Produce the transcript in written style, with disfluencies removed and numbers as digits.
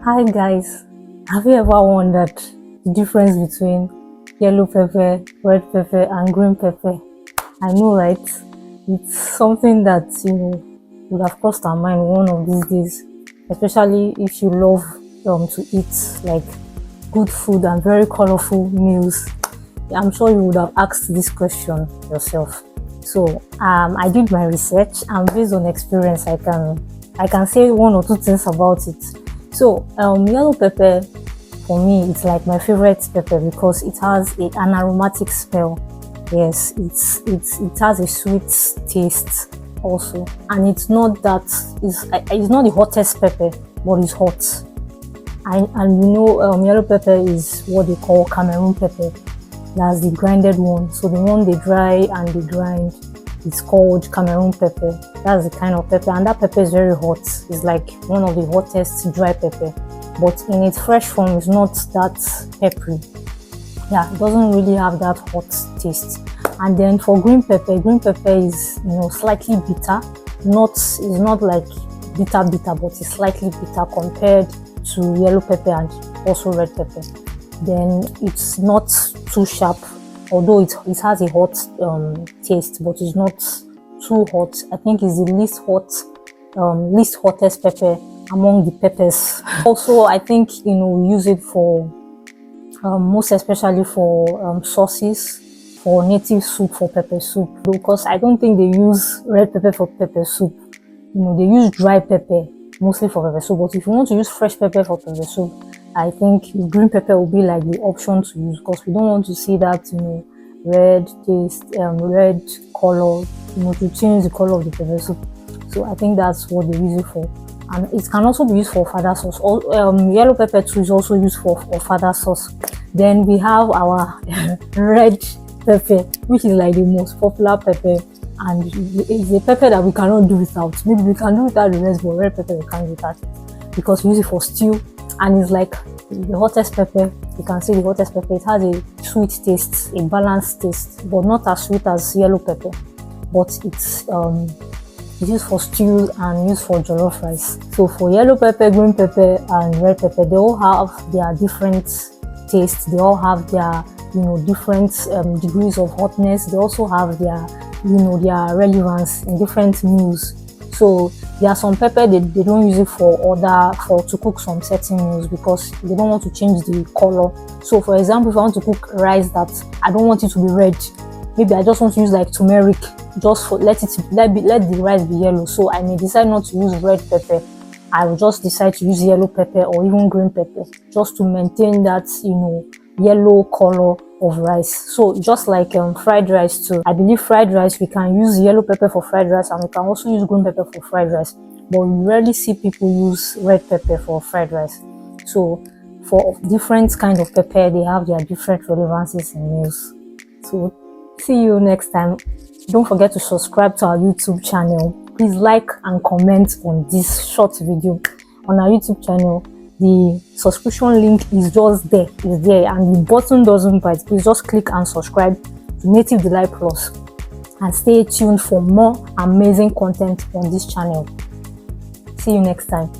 Hi guys, have you ever wondered the difference between yellow pepper, red pepper and green pepper? I know, right? It's something that would have crossed our mind one of these days, especially if you love to eat like good food and very colorful meals. I'm sure you would have asked this question yourself. So I did my research, and based on experience I can say one or two things about it. So yellow pepper, for me, it's like my favorite pepper because it has an aromatic smell. Yes, it has a sweet taste also, and it's not the hottest pepper, but it's hot. And yellow pepper is what they call Cameroon pepper. That's the grinded one. So the one they dry and they grind, it's called Cameroon pepper. That's the kind of pepper, and that pepper is very hot. It's like one of the hottest dry pepper, but in its fresh form, it's not that peppery. Yeah, it doesn't really have that hot taste. And then for green pepper is slightly bitter. It's not like bitter, but it's slightly bitter compared to yellow pepper and also red pepper. Then it's not too sharp, although it has a hot taste, but it's not too hot. I think it's the least hottest pepper among the peppers. Also, I think we use it for most especially for sauces, for native soup, for pepper soup, because I don't think they use red pepper for pepper soup. They use dry pepper mostly for pepper soup, but if you want to use fresh pepper for pepper soup, I think green pepper will be like the option to use, because we don't want to see that red taste, red color, to change the color of the pepper soup. So I think that's what they use it for. And it can also be used for fada sauce. Yellow pepper too is also used for fada sauce. Then we have our red pepper, which is like the most popular pepper, and it's a pepper that we cannot do without. Maybe we can do without the rest, but red pepper we can't do without it, because we use it for stew, and it's like the hottest pepper. You can see the hottest pepper. It has a sweet taste, a balanced taste, but not as sweet as yellow pepper. But it's used for stews and used for jollof rice. So for yellow pepper, green pepper, and red pepper, they all have their different tastes. They all have their different degrees of hotness. They also have their their relevance in different meals. So there are some pepper they don't use it to cook some certain meals, because they don't want to change the color. So for example, if I want to cook rice that I don't want it to be red, maybe I just want to use like turmeric, just for let the rice be yellow. So I may decide not to use red pepper. I will just decide to use yellow pepper or even green pepper, just to maintain that yellow color of rice. So just like fried rice too, I believe fried rice we can use yellow pepper for fried rice, and we can also use green pepper for fried rice, but we rarely see people use red pepper for fried rice. So for different kind of pepper, they have their different relevances in meals. So see you next time. Don't forget to subscribe to our YouTube channel. Please like and comment on this short video on our YouTube channel. The subscription link is just there. It's there, and the button doesn't bite. Please just click and subscribe to Native Delight Plus, and stay tuned for more amazing content on this channel. See you next time.